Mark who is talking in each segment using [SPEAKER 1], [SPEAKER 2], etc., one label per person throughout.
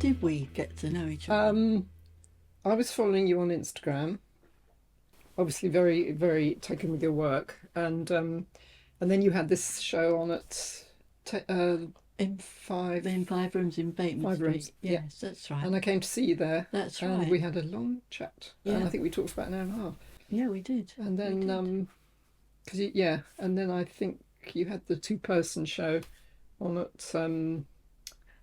[SPEAKER 1] did we get to know each other?
[SPEAKER 2] I was following you on Instagram, obviously very, very taken with your work, and then you had this show on at
[SPEAKER 1] In
[SPEAKER 2] five
[SPEAKER 1] in Five Rooms in Bateman
[SPEAKER 2] five
[SPEAKER 1] Street.
[SPEAKER 2] rooms, yeah.
[SPEAKER 1] Yes, that's right.
[SPEAKER 2] And I came to see you there,
[SPEAKER 1] That's
[SPEAKER 2] and
[SPEAKER 1] right.
[SPEAKER 2] we had a long chat, and
[SPEAKER 1] Yeah.
[SPEAKER 2] I think we talked for about an hour and a half.
[SPEAKER 1] Yeah, we did.
[SPEAKER 2] And
[SPEAKER 1] We did.
[SPEAKER 2] then, yeah, and then I think you had the two-person show on at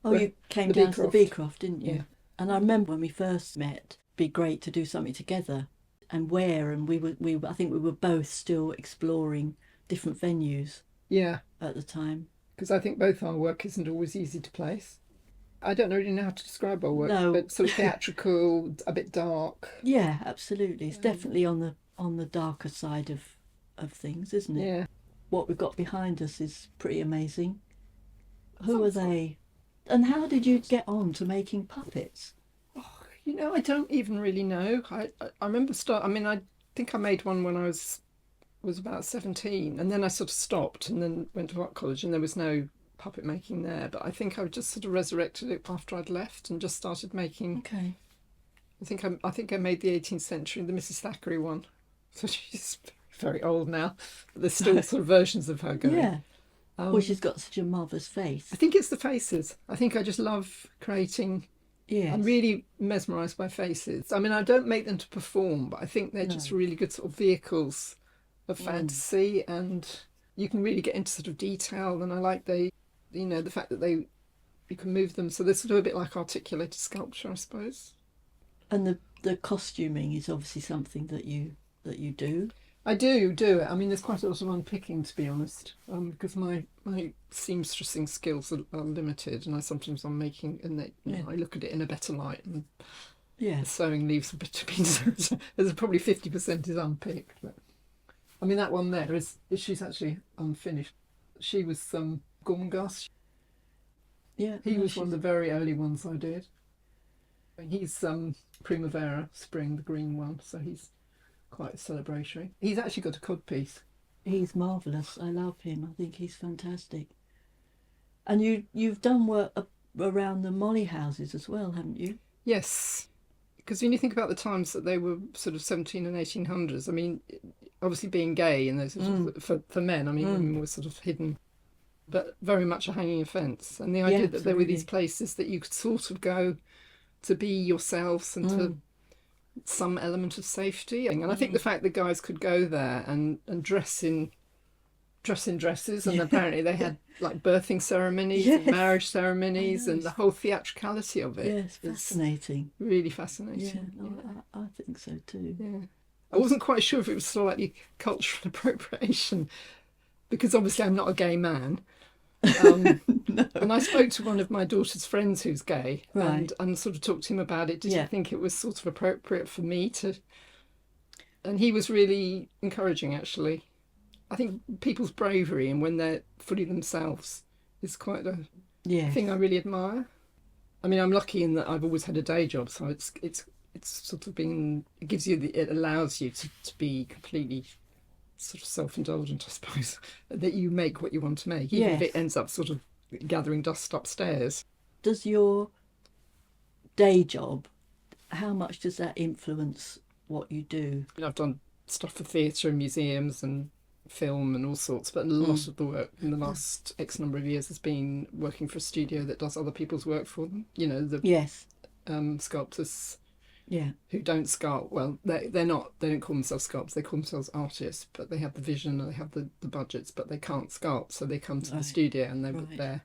[SPEAKER 1] Oh,
[SPEAKER 2] the-
[SPEAKER 1] you came
[SPEAKER 2] the
[SPEAKER 1] down to the
[SPEAKER 2] Beecroft.
[SPEAKER 1] Beecroft, didn't you?
[SPEAKER 2] Yeah.
[SPEAKER 1] And I remember when we first met, it'd be great to do something together. And where? And I think we were both still exploring different venues
[SPEAKER 2] yeah,
[SPEAKER 1] at the time.
[SPEAKER 2] because I think both our work isn't always easy to place. I don't really know how to describe our work,
[SPEAKER 1] No.
[SPEAKER 2] but sort of theatrical, a bit dark.
[SPEAKER 1] Yeah, absolutely. It's definitely on the darker side of things, isn't it?
[SPEAKER 2] Yeah.
[SPEAKER 1] What we've got behind us is pretty amazing. Who are they? And how did you get on to making puppets?
[SPEAKER 2] I don't even really know. I remember I think I made one when I was about 17, and then I sort of stopped and then went to art college, and there was no puppet making there. But I think I just sort of resurrected it after I'd left and just started making.
[SPEAKER 1] Okay.
[SPEAKER 2] I think I made the 18th century, the Mrs. Thackeray one. So she's very old now, but there's still sort of versions of her going.
[SPEAKER 1] Yeah. Well, she's got such a marvellous face.
[SPEAKER 2] I think it's the faces. I think I just love creating.
[SPEAKER 1] Yes.
[SPEAKER 2] I'm really mesmerised by faces. I mean, I don't make them to perform, but I think they're just really good sort of vehicles of fantasy, and you can really get into sort of detail. And I like the fact that you can move them, so they're sort of a bit like articulated sculpture, I suppose.
[SPEAKER 1] And the costuming is obviously something that you do.
[SPEAKER 2] I do it. I mean, there's quite a lot of unpicking, to be honest, because my seamstressing skills are limited, and I'm making, and I look at it in a better light, and
[SPEAKER 1] Yeah.
[SPEAKER 2] the sewing leaves a bit to be. There's probably 50% is unpicked. But I mean, that one there she's actually unfinished. She was Gormgas.
[SPEAKER 1] Yeah.
[SPEAKER 2] He was one of the very early ones I did. He's Primavera, spring, the green one, so he's quite celebratory. He's actually got a codpiece.
[SPEAKER 1] He's marvellous. I love him. I think he's fantastic. And you've done work around the Molly houses as well, haven't you?
[SPEAKER 2] Yes, because when you think about the times that they were sort of 17 and 1800s, I mean, obviously being gay and those for men, I mean, women were sort of hidden, but very much a hanging offence. And the idea that there were these places that you could sort of go to be yourselves and to some element of safety. And I think the fact that guys could go there and dress in dresses, and apparently they had like birthing ceremonies and marriage ceremonies and the whole theatricality of it.
[SPEAKER 1] Yes, fascinating.
[SPEAKER 2] Really fascinating.
[SPEAKER 1] Yeah, no, I think so too.
[SPEAKER 2] Yeah. I wasn't quite sure if it was slightly cultural appropriation, because obviously I'm not a gay man.
[SPEAKER 1] No.
[SPEAKER 2] And I spoke to one of my daughter's friends who's gay,
[SPEAKER 1] Right.
[SPEAKER 2] and sort of talked to him about it. Did you think it was sort of appropriate for me to? And he was really encouraging, actually. I think people's bravery and when they're fully themselves is quite a thing I really admire. I mean, I'm lucky in that I've always had a day job, so it's sort of been, it allows you to be completely sort of self-indulgent, I suppose, that you make what you want to make, even if it ends up sort of gathering dust upstairs.
[SPEAKER 1] Does your day job, how much does that influence what you do?
[SPEAKER 2] I've done stuff for theatre and museums and film and all sorts, but a lot of the work in the last X number of years has been working for a studio that does other people's work for them. The sculptors who don't sculpt. Well, they don't call themselves sculptors, they call themselves artists, but they have the vision and they have the budgets, but they can't sculpt, so they come to the studio and they're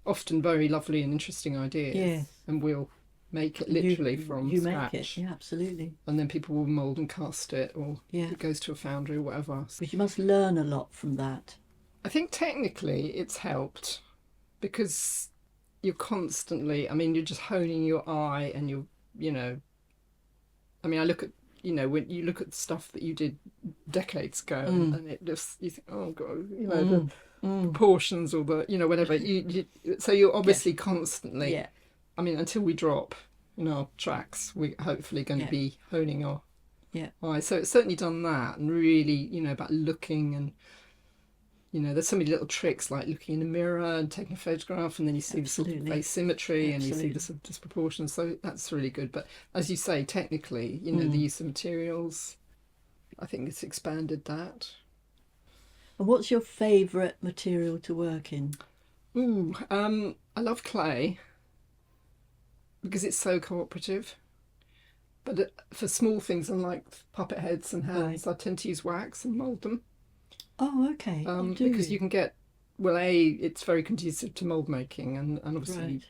[SPEAKER 2] often very lovely and interesting ideas, and we'll make it literally from scratch.
[SPEAKER 1] Make it, yeah, absolutely.
[SPEAKER 2] And then people will mould and cast it, or it goes to a foundry or whatever.
[SPEAKER 1] But you must learn a lot from that.
[SPEAKER 2] I think technically it's helped, because you're constantly, I mean, you're just honing your eye, and I mean, I look at, when you look at stuff that you did decades ago, and it just, you think, oh God, the proportions or the, whatever. So you're obviously constantly, I mean, until we drop our tracks, we're hopefully going to be honing our eye. So it's certainly done that, and really, about looking and there's so many little tricks like looking in a mirror and taking a photograph, and then you see the sort of asymmetry and you see the sort of disproportion. So that's really good. But as you say, technically, the use of materials, I think it's expanded that.
[SPEAKER 1] And what's your favourite material to work in?
[SPEAKER 2] I love clay because it's so cooperative. But for small things, unlike puppet heads and hands, I tend to use wax and mould them.
[SPEAKER 1] Oh, okay.
[SPEAKER 2] Because you can get, it's very conducive to mould making, and obviously,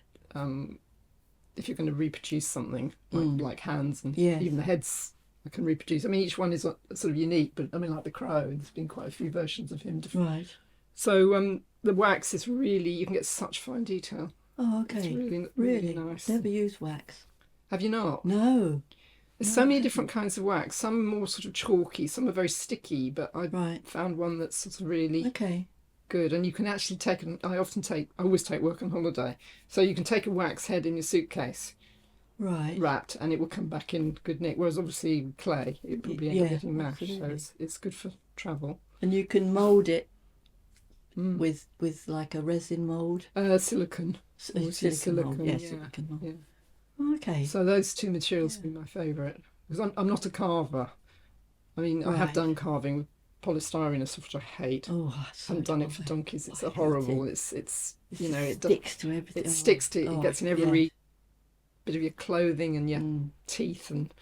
[SPEAKER 2] if you're going to reproduce something like hands and even the heads, I can reproduce. I mean, each one is sort of unique, but I mean, like the crow, there's been quite a few versions of him.
[SPEAKER 1] Right.
[SPEAKER 2] So the wax is really, you can get such fine detail.
[SPEAKER 1] Oh, okay.
[SPEAKER 2] It's really nice.
[SPEAKER 1] Never used wax.
[SPEAKER 2] Have you not?
[SPEAKER 1] No.
[SPEAKER 2] There's so many different kinds of wax. Some are more sort of chalky, some are very sticky, but I found one that's sort of really good. And you can actually I always take work on holiday. So you can take a wax head in your suitcase, wrapped, and it will come back in good nick. Whereas obviously clay, it probably ends up getting mashed. So it's good for travel.
[SPEAKER 1] And you can mould it with like a resin mould?
[SPEAKER 2] Silicone.
[SPEAKER 1] Silicone mould. Silicone mould.
[SPEAKER 2] Yeah.
[SPEAKER 1] Okay.
[SPEAKER 2] So those two materials would be my favourite, because I'm not a carver. I mean, I have done carving with polystyrene, which I hate.
[SPEAKER 1] Oh,
[SPEAKER 2] I haven't done it for donkeys. It's horrible. It sticks to everything. It gets in every bit of your clothing and your teeth, and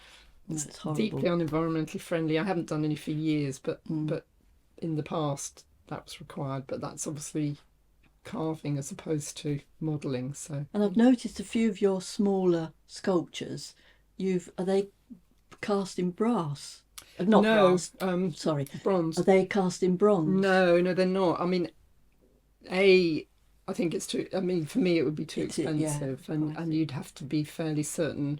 [SPEAKER 2] it's deeply unenvironmentally friendly. I haven't done any for years, but in the past that was required. But that's obviously carving as opposed to modelling. So,
[SPEAKER 1] and I've noticed a few of your smaller sculptures. Are they cast in brass? Not brass. Sorry,
[SPEAKER 2] bronze.
[SPEAKER 1] Are they cast in bronze?
[SPEAKER 2] No, they're not. I mean, I think it's too. I mean, for me, it would be too expensive, and you'd have to be fairly certain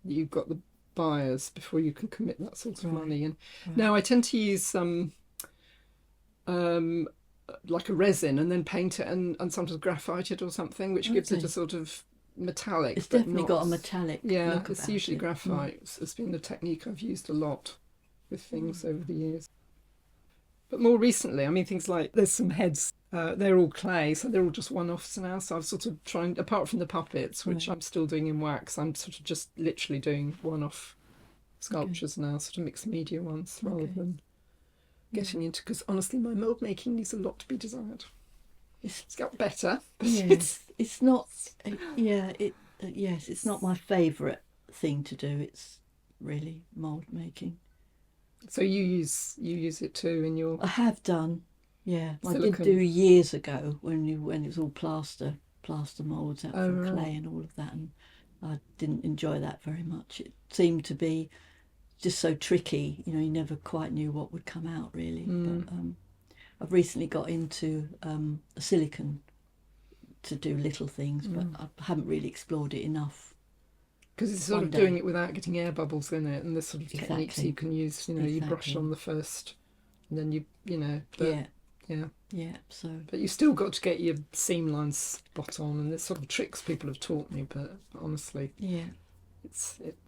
[SPEAKER 2] that you've got the buyers before you can commit that sort of money. And now I tend to use some. Like a resin, and then paint it and sometimes graphite it or something, which gives it a sort of metallic.
[SPEAKER 1] It's definitely got a metallic look.
[SPEAKER 2] It's usually graphite. It's been the technique I've used a lot with things over the years. But more recently, I mean, things like there's some heads, they're all clay, so they're all just one-offs now. So I've sort of trying, apart from the puppets, which I'm still doing in wax, I'm sort of just literally doing one-off sculptures now, sort of mixed media ones, rather than getting into, because honestly my mould making leaves a lot to be desired. It's got better, but
[SPEAKER 1] it's not it's not my favourite thing to do. It's really mould making.
[SPEAKER 2] So you use it too in your...
[SPEAKER 1] I have done,
[SPEAKER 2] silicone.
[SPEAKER 1] I did do years ago when it was all plaster moulds out from clay and all of that, and I didn't enjoy that very much. It seemed to be just so tricky, you never quite knew what would come out really. But I've recently got into silicone to do little things, but I haven't really explored it enough.
[SPEAKER 2] Because it's sort of doing it without getting air bubbles in it, and the sort of techniques you can use. You brush on the first, and then
[SPEAKER 1] So,
[SPEAKER 2] but you still got to get your seam lines spot on, and there's sort of tricks people have taught me. But honestly,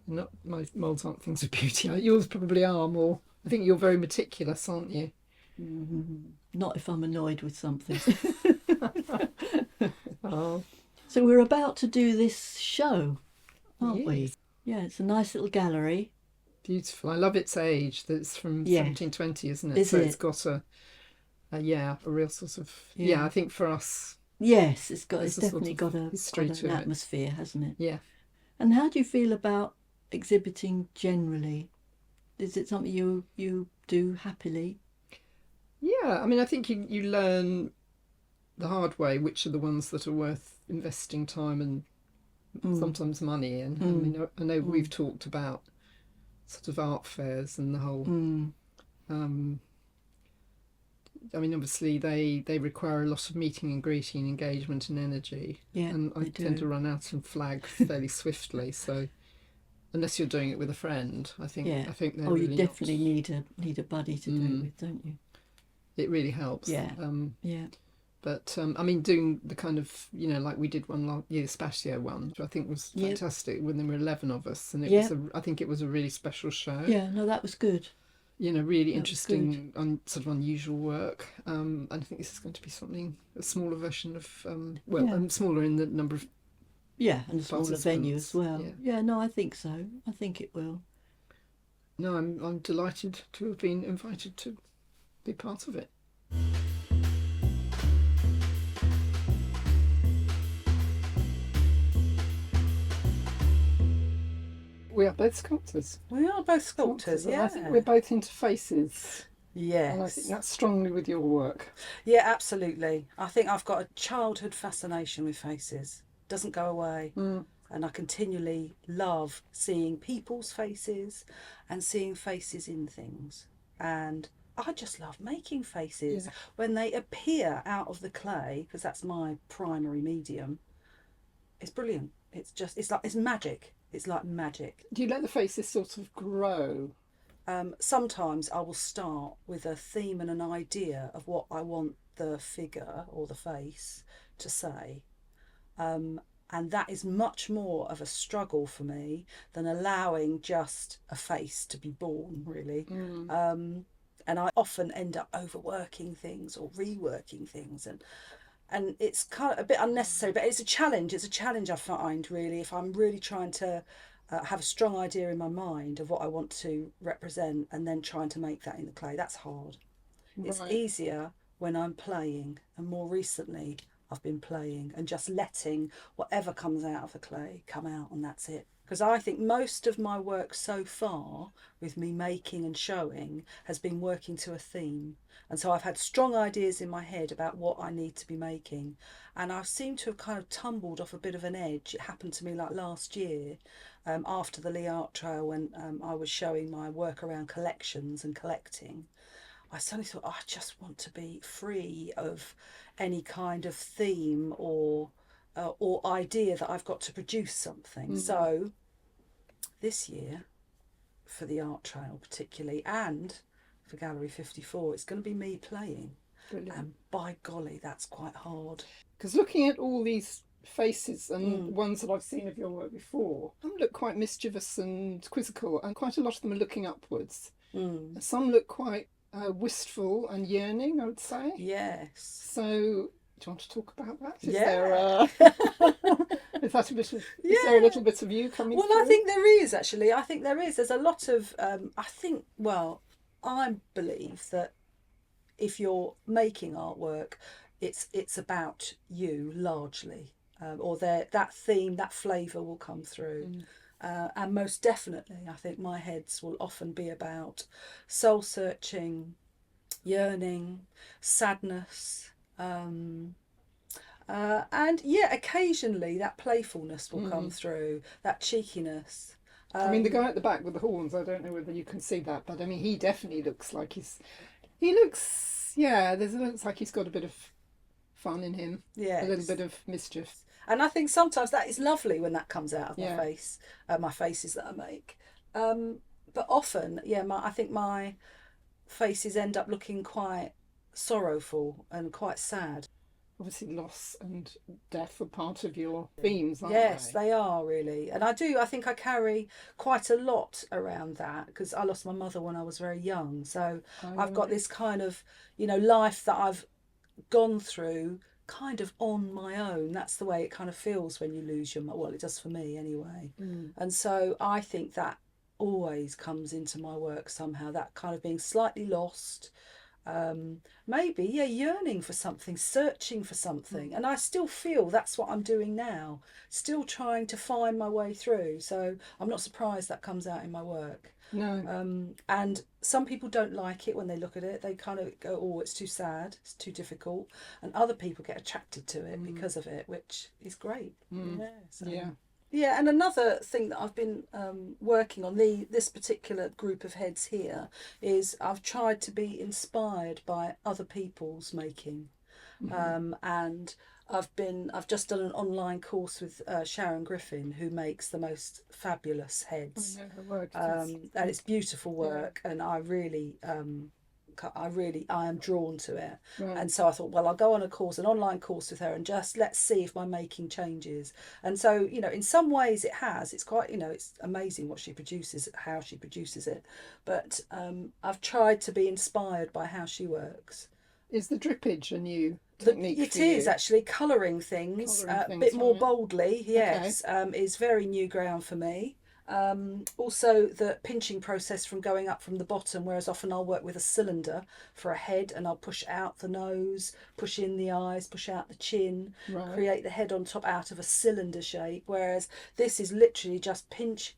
[SPEAKER 2] not my moulds aren't things of beauty. Yours probably are more. I think you're very meticulous, aren't you?
[SPEAKER 1] Not if I'm annoyed with something.
[SPEAKER 2] Oh.
[SPEAKER 1] So we're about to do this show, aren't we? Yeah, it's a nice little gallery.
[SPEAKER 2] Beautiful. I love its age. That's from 1720, isn't it? It's got a real sort of I think for us.
[SPEAKER 1] Yes, it's definitely got an atmosphere, hasn't it?
[SPEAKER 2] Yeah.
[SPEAKER 1] And how do you feel about exhibiting generally? Is it something you do happily?
[SPEAKER 2] Yeah, I mean, I think you learn the hard way which are the ones that are worth investing time and sometimes money in. I mean, I know we've talked about sort of art fairs and the whole... I mean, obviously they require a lot of meeting and greeting, engagement and energy. Yeah, and I tend to run out and flag fairly swiftly. So unless you're doing it with a friend, I think they're really
[SPEAKER 1] you definitely need a buddy to do it with, don't you?
[SPEAKER 2] It really helps.
[SPEAKER 1] Yeah.
[SPEAKER 2] But I mean, doing the kind of, like we did one last year, Spatio one, which I think was fantastic when there were 11 of us, and I think it was a really special show.
[SPEAKER 1] Yeah, no, that was good.
[SPEAKER 2] really
[SPEAKER 1] That was good.
[SPEAKER 2] interesting, sort of unusual work. And I think this is going to be something, a smaller version of,
[SPEAKER 1] Yeah.
[SPEAKER 2] smaller in the number of
[SPEAKER 1] Yeah, and a smaller venue as
[SPEAKER 2] participants.
[SPEAKER 1] well.
[SPEAKER 2] Yeah.
[SPEAKER 1] Yeah, no, I think so. I think it will.
[SPEAKER 2] No, I'm delighted to have been invited to be part of it. We are both sculptors.
[SPEAKER 3] We are both sculptors,
[SPEAKER 2] And
[SPEAKER 3] yeah.
[SPEAKER 2] I think we're both into faces. And I think
[SPEAKER 3] Yes.
[SPEAKER 2] that's strongly with your work.
[SPEAKER 3] Yeah, absolutely. I think I've got a childhood fascination with faces. Doesn't go away. And I continually love seeing people's faces and seeing faces in things. And I just love making faces when they appear out of the clay, because that's my primary medium. It's brilliant. It's magic. It's like magic.
[SPEAKER 2] Do you let the faces sort of grow?
[SPEAKER 3] Sometimes I will start with a theme and an idea of what I want the figure or the face to say. And that is much more of a struggle for me than allowing just a face to be born, really. And I often end up overworking things or reworking things, and it's kind of a bit unnecessary, but it's a challenge. It's a challenge, I find, really, if I'm really trying to have a strong idea in my mind of what I want to represent and then trying to make that in the clay. That's hard. It's easier when I'm playing, and more recently I've been playing and just letting whatever comes out of the clay come out, and that's it. Because I think most of my work so far, with me making and showing, has been working to a theme. And so I've had strong ideas in my head about what I need to be making. And I seem to have kind of tumbled off a bit of an edge. It happened to me like last year, after the Lee Art Trail, when I was showing my work around collections and collecting. I suddenly thought, I just want to be free of any kind of theme or idea that I've got to produce something. So this year, for the Art Trail particularly, and for Gallery 54, it's going to be me playing.
[SPEAKER 2] Brilliant.
[SPEAKER 3] And by golly, that's quite hard.
[SPEAKER 2] Because looking at all these faces and ones that I've seen of your work before, some look quite mischievous and quizzical, and quite a lot of them are looking upwards. Some look quite wistful and yearning, I would say.
[SPEAKER 3] Yes.
[SPEAKER 2] So, do you want to talk about that? Is there a little bit of you coming through?
[SPEAKER 3] Well, I think there is, actually. I think there is. There's a lot of, I believe that if you're making artwork, it's about you largely, or that theme, that flavour will come through. And most definitely, I think my heads will often be about soul searching, yearning, sadness, and occasionally that playfulness will come through, that cheekiness.
[SPEAKER 2] I mean, the guy at the back with the horns, I don't know whether you can see that, but I mean, he definitely looks like looks like he's got a bit of fun in him.
[SPEAKER 3] Yeah.
[SPEAKER 2] A little bit of mischief.
[SPEAKER 3] And I think sometimes that is lovely when that comes out of my face, my faces that I make. But often, I think my faces end up looking quite sorrowful and quite sad.
[SPEAKER 2] Obviously, loss and death are part of your themes, aren't
[SPEAKER 3] Yes, they are, really. And I think I carry quite a lot around that, because I lost my mother when I was very young. So I've got this kind of, life that I've gone through kind of on my own. That's the way it kind of feels when you lose your mother. Well, it does for me anyway. And so I think that always comes into my work somehow, that kind of being slightly lost, yearning for something, searching for something. And I still feel that's what I'm doing now, still trying to find my way through. So I'm not surprised that comes out in my work.
[SPEAKER 2] No.
[SPEAKER 3] And some people don't like it when they look at it. They kind of go, oh, it's too sad, it's too difficult. And other people get attracted to it because of it, which is great. Yeah, and another thing that I've been working on, this particular group of heads here, is I've tried to be inspired by other people's making. And I've just done an online course with Sharon Griffin, who makes the most fabulous heads.
[SPEAKER 2] I know her work.
[SPEAKER 3] And it's beautiful work, and I really I am drawn to it.
[SPEAKER 2] Right.
[SPEAKER 3] And so I thought, well, I'll go on an online course with her, and just let's see if my making changes. And so, in some ways it's quite, it's amazing what she produces, how she produces it. But I've tried to be inspired by how she works.
[SPEAKER 2] Is the drippage a new technique
[SPEAKER 3] It
[SPEAKER 2] for
[SPEAKER 3] is
[SPEAKER 2] you?
[SPEAKER 3] actually colouring things, a
[SPEAKER 2] Things,
[SPEAKER 3] bit more
[SPEAKER 2] right.
[SPEAKER 3] boldly, yes, is very new ground for me. Also, the pinching process from going up from the bottom, whereas often I'll work with a cylinder for a head, and I'll push out the nose, push in the eyes, push out the chin,
[SPEAKER 2] Right.
[SPEAKER 3] create the head on top out of a cylinder shape, whereas this is literally just pinch,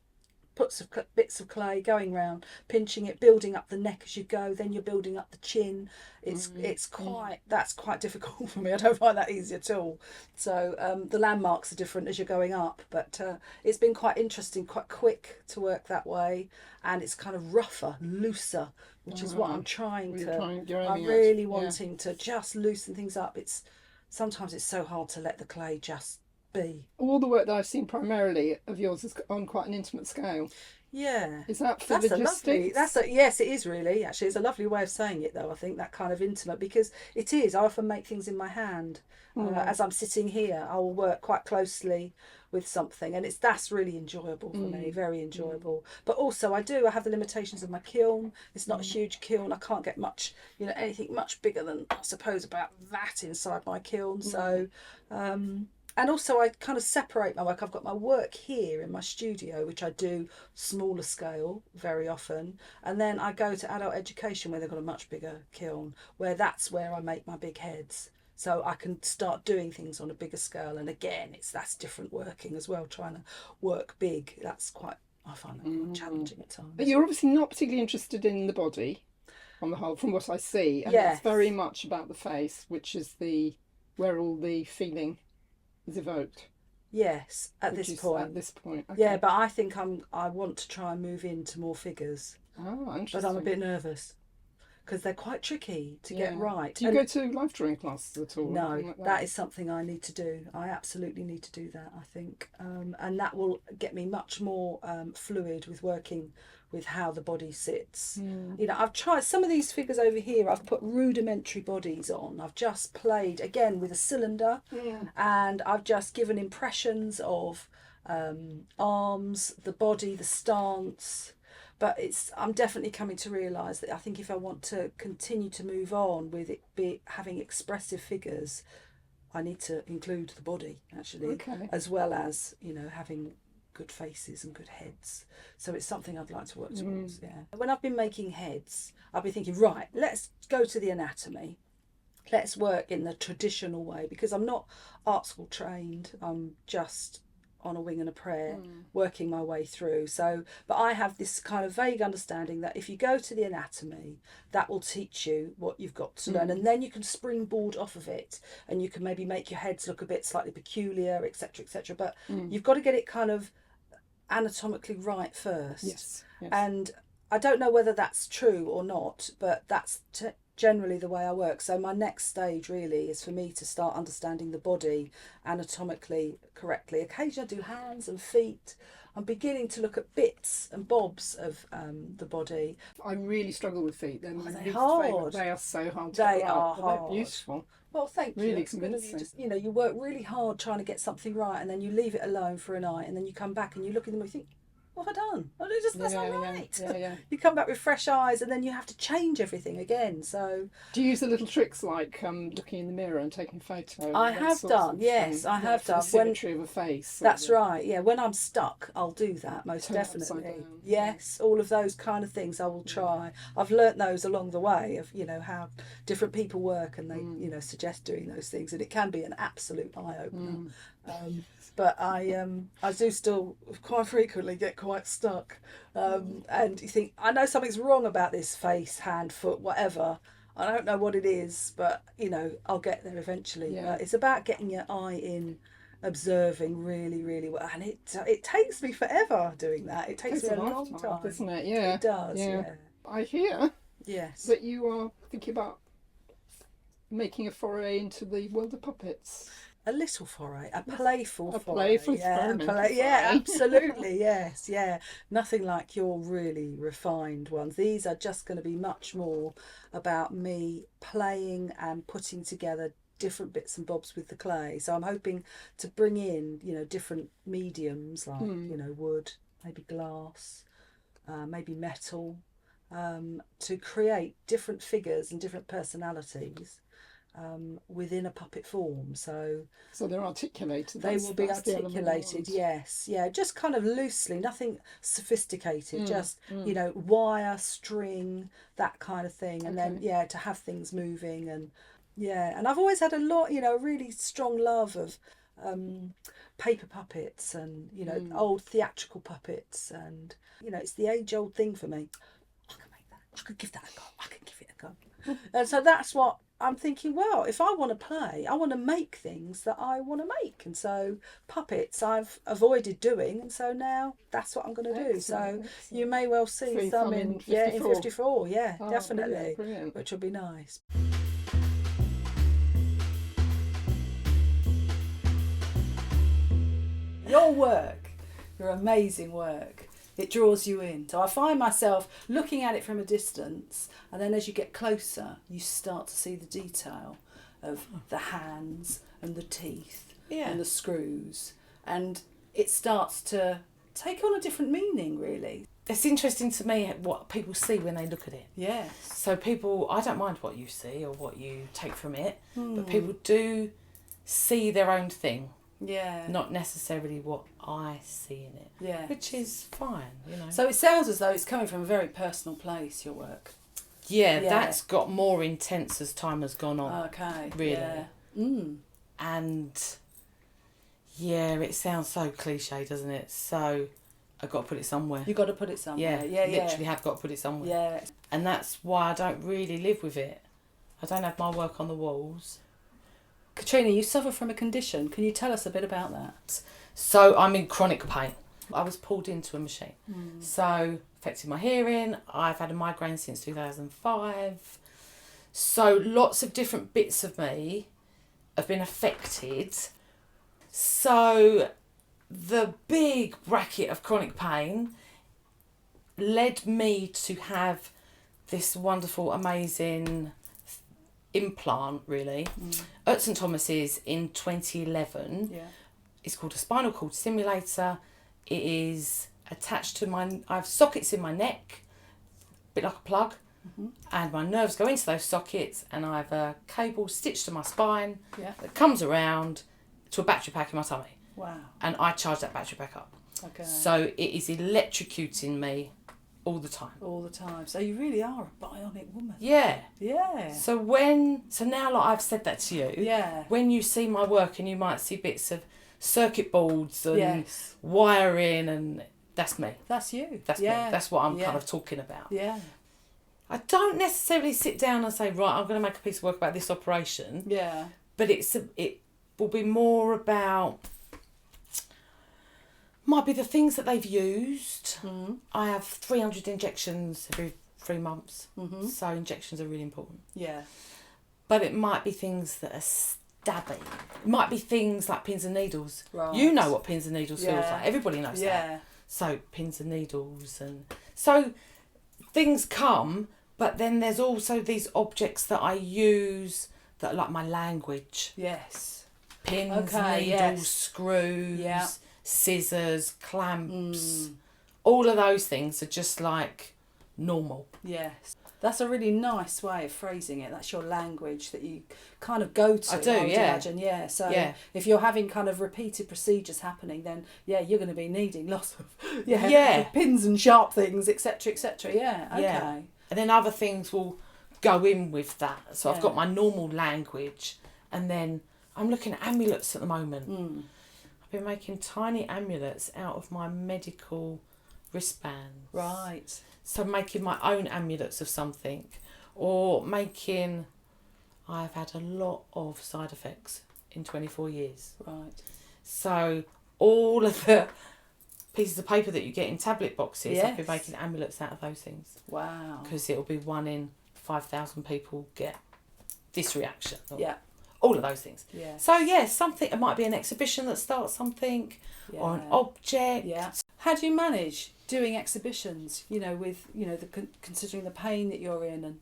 [SPEAKER 3] bits of clay going round, pinching it, building up the neck as you go, then you're building up the chin. That's quite difficult for me. I don't find that easy at all. So the landmarks are different as you're going up, but it's been quite interesting, quite quick to work that way, and it's kind of rougher, looser, which is what I'm I'm really wanting to just loosen things up. Sometimes it's so hard to let the clay just be.
[SPEAKER 2] All the work that I've seen primarily of yours is on quite an intimate scale.
[SPEAKER 3] Yeah.
[SPEAKER 2] Is that for logistics?
[SPEAKER 3] Yes, it is really. Actually, it's a lovely way of saying it, though. I think that kind of intimate, because it is. I often make things in my hand. As I'm sitting here, I will work quite closely with something, and that's really enjoyable for me, very enjoyable. But also, I have the limitations of my kiln. It's not a huge kiln. I can't get much, anything much bigger than, I suppose, about that inside my kiln. So. And also I kind of separate my work. I've got my work here in my studio, which I do smaller scale very often. And then I go to adult education, where they've got a much bigger kiln, that's where I make my big heads. So I can start doing things on a bigger scale. And again, that's different working as well, trying to work big. I find that quite challenging at times.
[SPEAKER 2] But you're obviously not particularly interested in the body on the whole, from what I see. And it's very much about the face, which is where all the feeling is evoked.
[SPEAKER 3] Yes, at this point.
[SPEAKER 2] Okay.
[SPEAKER 3] Yeah, but I think I want to try and move into more figures.
[SPEAKER 2] Oh, interesting.
[SPEAKER 3] But I'm a bit nervous, because they're quite tricky to get right.
[SPEAKER 2] Do you go to life drawing classes at all?
[SPEAKER 3] No, that is something I need to do. I absolutely need to do that, I think. And that will get me much more fluid with working with how the body sits. I've tried some of these figures over here. I've put rudimentary bodies on. I've just played again with a cylinder, and I've just given impressions of arms, the body, the stance. But I'm definitely coming to realise that I think if I want to continue to move on with it having expressive figures, I need to include the body actually, as well as having good faces and good heads. So it's something I'd like to work towards. Yeah. When I've been making heads, I've been thinking, right, let's go to the anatomy. Let's work in the traditional way, because I'm not art school trained. I'm just on a wing and a prayer, working my way through. But I have this kind of vague understanding that if you go to the anatomy, that will teach you what you've got to learn, and then you can springboard off of it, and you can maybe make your heads look a bit slightly peculiar, etc., etc. But you've got to get it kind of anatomically right first.
[SPEAKER 2] Yes.
[SPEAKER 3] And I don't know whether that's true or not, but that's generally the way I work. So my next stage really is for me to start understanding the body anatomically correctly. Occasionally I do hands and feet. I'm beginning to look at bits and bobs of the body.
[SPEAKER 2] I really struggle with feet.
[SPEAKER 3] They're hard.
[SPEAKER 2] They are so hard to
[SPEAKER 3] They
[SPEAKER 2] get
[SPEAKER 3] are
[SPEAKER 2] right.
[SPEAKER 3] hard.
[SPEAKER 2] They're beautiful.
[SPEAKER 3] Well, thank you.
[SPEAKER 2] Really
[SPEAKER 3] That's good of
[SPEAKER 2] convincing.
[SPEAKER 3] you. You work really hard trying to get something right, and then you leave it alone for a night, and then you come back and you look in them and you think, what have I done? That's not right.
[SPEAKER 2] Yeah.
[SPEAKER 3] You come back with fresh eyes, and then you have to change everything again. So
[SPEAKER 2] do you use the little tricks like looking in the mirror and taking a photo?
[SPEAKER 3] I have done. Yes, I have done.
[SPEAKER 2] The symmetry of a face.
[SPEAKER 3] That's right. Yeah, when I'm stuck, I'll do that most definitely. Yes, all of those kind of things I will try. I've learnt those along the way of how different people work, and they suggest doing those things, and it can be an absolute eye opener. But I do still quite frequently get quite stuck, and you think, I know something's wrong about this face, hand, foot, whatever. I don't know what it is, but I'll get there eventually. It's about getting your eye in, observing really, really well, and it takes me forever doing that. It takes me a long time,
[SPEAKER 2] doesn't it? Yeah,
[SPEAKER 3] it does. Yeah.
[SPEAKER 2] I hear that you are thinking about making a foray into the world of puppets.
[SPEAKER 3] a little foray, a playful
[SPEAKER 2] A
[SPEAKER 3] foray.
[SPEAKER 2] playful experimental
[SPEAKER 3] Yeah,
[SPEAKER 2] foray.
[SPEAKER 3] absolutely, yes, yeah. Nothing like your really refined ones. These are just going to be much more about me playing and putting together different bits and bobs with the clay. So I'm hoping to bring in, different mediums like, wood, maybe glass, maybe metal, to create different figures and different personalities within a puppet form. So
[SPEAKER 2] they're articulated.
[SPEAKER 3] they will be
[SPEAKER 2] That's the element I
[SPEAKER 3] articulated,
[SPEAKER 2] want.
[SPEAKER 3] yes, yeah, just kind of loosely, nothing sophisticated, just wire, string, that kind of thing, and then to have things moving. And and I've always had a lot, really strong love of paper puppets and old theatrical puppets, and it's the age-old thing for me. I can make that, I could give that a go, I can give it a go. And so that's what I'm thinking, well, if I want to play, I want to make things that I want to make. And so puppets I've avoided doing, and so now that's what I'm going to do. So you may well see some in 54. Yeah, definitely.
[SPEAKER 2] Brilliant.
[SPEAKER 3] Which will be nice. Your work, your amazing work, it draws you in. So I find myself looking at it from a distance, and then as you get closer, you start to see the detail of the hands and the teeth and the screws, and it starts to take on a different meaning, really.
[SPEAKER 4] It's interesting to me what people see when they look at it.
[SPEAKER 3] Yes.
[SPEAKER 4] So people, I don't mind what you see or what you take from it, but people do see their own thing.
[SPEAKER 3] Yeah.
[SPEAKER 4] Not necessarily what I see in it.
[SPEAKER 3] Yeah.
[SPEAKER 4] Which is fine,
[SPEAKER 3] So it sounds as though it's coming from a very personal place, your work.
[SPEAKER 4] Yeah, that's got more intense as time has gone on.
[SPEAKER 3] Okay.
[SPEAKER 4] Really.
[SPEAKER 3] Yeah.
[SPEAKER 4] And it sounds so cliche, doesn't it? So I've got to put it somewhere.
[SPEAKER 3] You've got to put it somewhere.
[SPEAKER 4] Yeah, literally have got to put it somewhere.
[SPEAKER 3] Yeah.
[SPEAKER 4] And that's why I don't really live with it. I don't have my work on the walls.
[SPEAKER 3] Katrina, you suffer from a condition. Can you tell us a bit about that?
[SPEAKER 4] So I'm in chronic pain. I was pulled into a machine. So affected my hearing. I've had a migraine since 2005. So lots of different bits of me have been affected. So the big bracket of chronic pain led me to have this wonderful, amazing implant, really, at St Thomas's in 2011.
[SPEAKER 3] Yeah.
[SPEAKER 4] It's called a spinal cord stimulator. It is attached to I have sockets in my neck, a bit like a plug, and my nerves go into those sockets, and I have a cable stitched to my spine that comes around to a battery pack in my tummy.
[SPEAKER 3] Wow.
[SPEAKER 4] And I charge that battery pack up.
[SPEAKER 3] Okay.
[SPEAKER 4] So it is electrocuting me all the time.
[SPEAKER 3] All the time. So you really are a bionic woman.
[SPEAKER 4] Yeah.
[SPEAKER 3] Yeah.
[SPEAKER 4] So now, like I've said that to you,
[SPEAKER 3] Yeah.
[SPEAKER 4] when you see my work and you might see bits of circuit boards and
[SPEAKER 3] Yes.
[SPEAKER 4] wiring, and that's me.
[SPEAKER 3] That's you.
[SPEAKER 4] That's me. That's what I'm kind of talking about.
[SPEAKER 3] Yeah.
[SPEAKER 4] I don't necessarily sit down and say, right, I'm going to make a piece of work about this operation.
[SPEAKER 3] Yeah.
[SPEAKER 4] But it will be more about, might be the things that they've used. I have 300 injections every 3 months. So injections are really important.
[SPEAKER 3] Yeah.
[SPEAKER 4] But it might be things that are stabbing. It might be things like pins and needles.
[SPEAKER 3] Right.
[SPEAKER 4] You know what pins and needles feels like. Everybody knows
[SPEAKER 3] Yeah.
[SPEAKER 4] that. So pins and needles, and so things come, but then there's also these objects that I use that are like my language.
[SPEAKER 3] Yes.
[SPEAKER 4] Pins,
[SPEAKER 3] Okay,
[SPEAKER 4] needles,
[SPEAKER 3] yes.
[SPEAKER 4] screws, scissors, clamps. All of those things are just like normal.
[SPEAKER 3] Yes. That's a really nice way of phrasing it. That's your language that you kind of go to.
[SPEAKER 4] I do,
[SPEAKER 3] would
[SPEAKER 4] yeah.
[SPEAKER 3] imagine, yeah. So
[SPEAKER 4] Yeah.
[SPEAKER 3] if you're having kind of repeated procedures happening, then you're going to be needing lots of pins and sharp things, etc., etc. Yeah. Okay.
[SPEAKER 4] Yeah. And then other things will go in with that. So I've
[SPEAKER 3] Yeah.
[SPEAKER 4] got my normal language, and then I'm looking at amulets at the moment. I've been making tiny amulets out of my medical wristbands.
[SPEAKER 3] Right.
[SPEAKER 4] So making my own amulets of something, or I've had a lot of side effects in 24 years.
[SPEAKER 3] Right.
[SPEAKER 4] So all of the pieces of paper that you get in tablet boxes, I've been
[SPEAKER 3] Yes.
[SPEAKER 4] making amulets out of those things.
[SPEAKER 3] Wow.
[SPEAKER 4] Because it'll be 1 in 5,000 people get this reaction.
[SPEAKER 3] Yeah.
[SPEAKER 4] all of those things.
[SPEAKER 3] Yeah.
[SPEAKER 4] So yeah, something, it might be an exhibition that starts something, or an object.
[SPEAKER 3] Yeah. How do you manage doing exhibitions, with, considering the pain that you're in, and,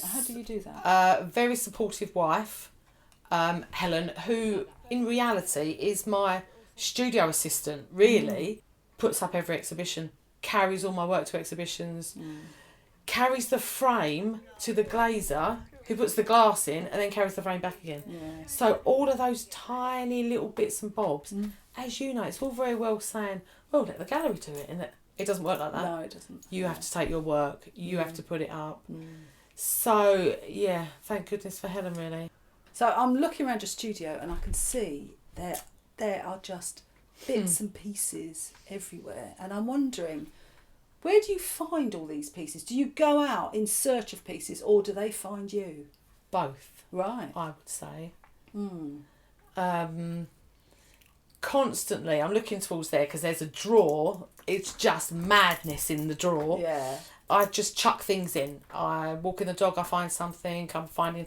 [SPEAKER 3] how do you do that?
[SPEAKER 4] Very supportive wife, Helen, who in reality is my studio assistant, really, puts up every exhibition, carries all my work to exhibitions, carries the frame to the glazer, who puts the glass in and then carries the frame back again.
[SPEAKER 3] Yeah.
[SPEAKER 4] So all of those tiny little bits and bobs, as you know, it's all very well saying, well, let the gallery do it, and it doesn't work like that.
[SPEAKER 3] No, it doesn't.
[SPEAKER 4] You have to take your work, you have to put it up. So yeah, thank goodness for Helen, really.
[SPEAKER 3] So I'm looking around your studio and I can see there are just bits and pieces everywhere, and I'm wondering, where do you find all these pieces? Do you go out in search of pieces, or do they find you?
[SPEAKER 4] Both,
[SPEAKER 3] Right.
[SPEAKER 4] I would say. Constantly, I'm looking towards there because there's a drawer. It's just madness in the drawer.
[SPEAKER 3] Yeah.
[SPEAKER 4] I just chuck things in. I walk in the dog, I find something, I'm finding,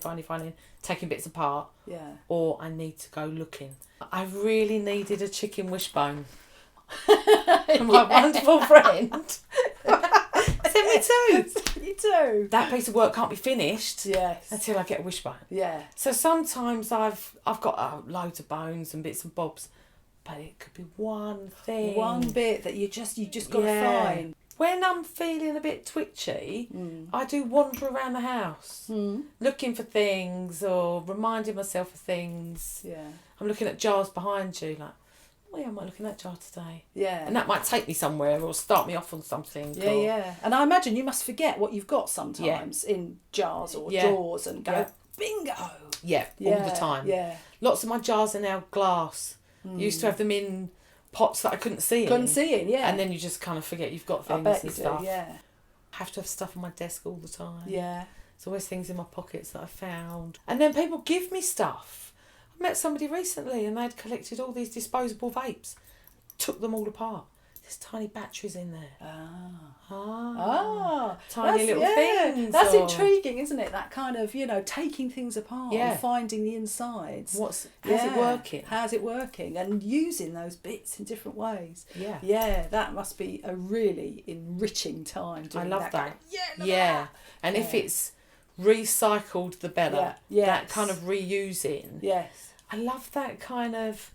[SPEAKER 4] taking bits apart.
[SPEAKER 3] Yeah.
[SPEAKER 4] Or I need to go looking. I really needed a chicken wishbone. My wonderful friend sent me two.
[SPEAKER 3] You do.
[SPEAKER 4] That piece of work can't be finished
[SPEAKER 3] Yes.
[SPEAKER 4] until I get a wishbone.
[SPEAKER 3] Yeah.
[SPEAKER 4] So sometimes I've got loads of bones and bits and bobs, but it could be one thing.
[SPEAKER 3] One bit that you just got to find.
[SPEAKER 4] When I'm feeling a bit twitchy, I do wander around the house looking for things or reminding myself of things.
[SPEAKER 3] Yeah.
[SPEAKER 4] I'm looking at jars behind you, like, oh yeah, I might look in that jar today.
[SPEAKER 3] Yeah.
[SPEAKER 4] And that might take me somewhere or start me off on something.
[SPEAKER 3] Yeah, yeah. And I imagine you must forget what you've got sometimes in jars or drawers and go, bingo.
[SPEAKER 4] Yeah, all the time.
[SPEAKER 3] Yeah.
[SPEAKER 4] Lots of my jars are now glass. Used to have them in pots that I couldn't see in.
[SPEAKER 3] Yeah.
[SPEAKER 4] And then you just kind of forget you've got
[SPEAKER 3] I
[SPEAKER 4] things
[SPEAKER 3] bet
[SPEAKER 4] and
[SPEAKER 3] you
[SPEAKER 4] stuff.
[SPEAKER 3] do, yeah.
[SPEAKER 4] I have to have stuff on my desk all the time.
[SPEAKER 3] Yeah.
[SPEAKER 4] There's always things in my pockets that I found. And then people give me stuff. I met somebody recently and they'd collected all these disposable vapes. Took them all apart. There's tiny batteries in there. Tiny little things.
[SPEAKER 3] That's intriguing, isn't it? That kind of, taking things apart
[SPEAKER 4] Yeah.
[SPEAKER 3] and finding the insides.
[SPEAKER 4] How's it working?
[SPEAKER 3] How's it working? And using those bits in different ways.
[SPEAKER 4] Yeah.
[SPEAKER 3] Yeah, that must be a really enriching time.
[SPEAKER 4] I love that.
[SPEAKER 3] Look at
[SPEAKER 4] Yeah. And if it's recycled, the better.
[SPEAKER 3] Yeah.
[SPEAKER 4] That
[SPEAKER 3] Yes.
[SPEAKER 4] kind of reusing.
[SPEAKER 3] Yes.
[SPEAKER 4] I love that kind of,